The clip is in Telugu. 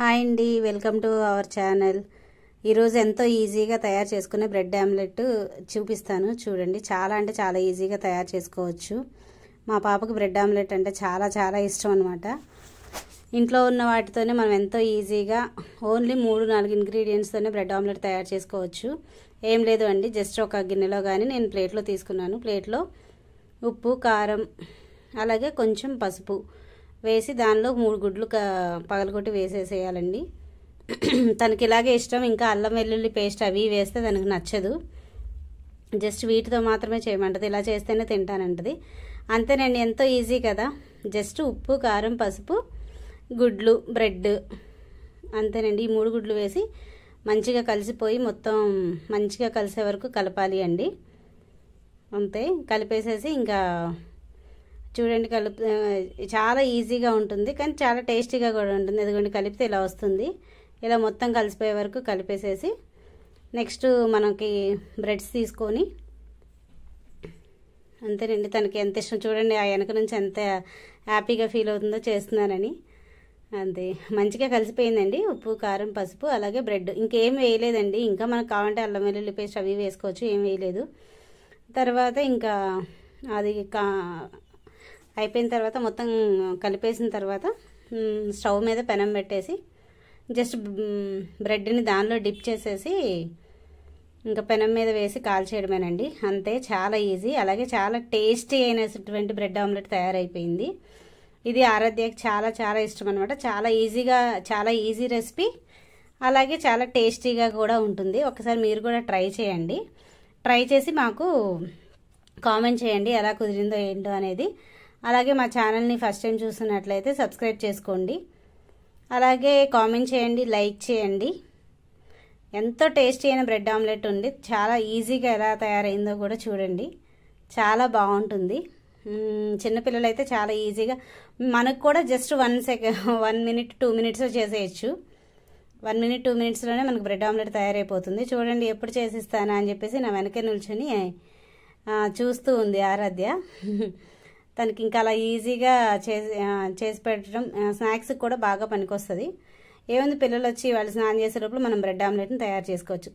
హాయ్ అండి, వెల్కమ్ టు అవర్ ఛానల్. ఈరోజు ఎంతో ఈజీగా తయారు చేసుకునే బ్రెడ్ ఆమ్లెట్ చూపిస్తాను. చూడండి, చాలా అంటే చాలా ఈజీగా తయారు చేసుకోవచ్చు. మా పాపకు బ్రెడ్ ఆమ్లెట్ అంటే చాలా చాలా ఇష్టం అనమాట. ఇంట్లో ఉన్న వాటితోనే మనం ఎంతో ఈజీగా ఓన్లీ 3-4 ఇంగ్రీడియంట్స్తోనే బ్రెడ్ ఆమ్లెట్ తయారు చేసుకోవచ్చు. ఏం లేదు అండి, జస్ట్ ఒక గిన్నెలో కానీ నేను ప్లేట్లో తీసుకున్నాను. ప్లేట్లో ఉప్పు, కారం, అలాగే కొంచెం పసుపు వేసి దానిలో 3 గుడ్లు పగలగొట్టి వేసేసేయాలండి. తనకి ఇలాగే ఇష్టం. ఇంకా అల్లం వెల్లుల్లి పేస్ట్ అవి వేస్తే తనకు నచ్చదు. జస్ట్ వీటితో మాత్రమే చేయమంటది. ఇలా చేస్తేనే తింటానంటది. అంతేనండి, ఎంతో ఈజీ కదా. జస్ట్ ఉప్పు, కారం, పసుపు, గుడ్లు, బ్రెడ్, అంతేనండి. ఈ 3 గుడ్లు వేసి మంచిగా కలిసిపోయి మొత్తం మంచిగా కలిసే వరకు కలపాలి అండి. అంతే, కలిపేసేసి ఇంకా చూడండి, చాలా ఈజీగా ఉంటుంది, కానీ చాలా టేస్టీగా కూడా ఉంటుంది. ఎందుకంటే కలిపితే ఇలా వస్తుంది. ఇలా మొత్తం కలిసిపోయే వరకు కలిపేసేసి నెక్స్ట్ మనకి బ్రెడ్స్ తీసుకొని, అంతేనండి. తనకి ఎంత ఇష్టం చూడండి, ఆ వెనక నుంచి ఎంత హ్యాపీగా ఫీల్ అవుతుందో చేస్తున్నానని. అంతే, మంచిగా కలిసిపోయిందండి. ఉప్పు, కారం, పసుపు, అలాగే బ్రెడ్. ఇంకేం వేయలేదండి. ఇంకా మనకు కావాలంటే అల్లం వెల్లుల్లి పేస్ట్ అవి వేసుకోవచ్చు, ఏం వేయలేదు. తర్వాత ఇంకా అది అయిపోయిన తర్వాత మొత్తం కలిపేసిన తర్వాత స్టవ్ మీద పెనం పెట్టేసి జస్ట్ బ్రెడ్ని దానిలో డిప్ చేసేసి ఇంకా పెనం మీద వేసి కాల్చేయడమేనండి. అంతే, చాలా ఈజీ. అలాగే చాలా టేస్టీ అయినటువంటి బ్రెడ్ ఆమ్లెట్ తయారైపోయింది. ఇది ఆరాధ్యకి చాలా చాలా ఇష్టం అనమాట. చాలా ఈజీ రెసిపీ, అలాగే చాలా టేస్టీగా కూడా ఉంటుంది. ఒకసారి మీరు కూడా ట్రై చేయండి. ట్రై చేసి మాకు కామెంట్ చేయండి ఎలా కుదిరిందో ఏంటో అనేది. అలాగే మా ఛానల్ని ఫస్ట్ టైం చూస్తున్నట్లయితే సబ్స్క్రైబ్ చేసుకోండి. అలాగే కామెంట్ చేయండి, లైక్ చేయండి. ఎంతో టేస్టీ అయిన బ్రెడ్ ఆమ్లెట్ ఉంది. చాలా ఈజీగా ఎలా తయారైందో కూడా చూడండి. చాలా బాగుంటుంది. చిన్నపిల్లలు అయితే చాలా ఈజీగా, మనకు కూడా జస్ట్ 1 minute 2 minutes చేసేయచ్చు. 1 minute 2 minutesలోనే మనకు బ్రెడ్ ఆమ్లెట్ తయారైపోతుంది. చూడండి, ఎప్పుడు చేసిస్తానా అని చెప్పేసి నా వెనకే నిల్చొని చూస్తూ ఉంది ఆరాధ్య. తనకి ఇంకా అలా ఈజీగా చేసి పెట్టడం స్నాక్స్కి కూడా బాగా పనికొస్తుంది. ఏముంది, పిల్లలు వచ్చి వాళ్ళు స్నానం చేసే లోపల మనం బ్రెడ్ ఆమ్లెట్ని తయారు చేసుకోవచ్చు.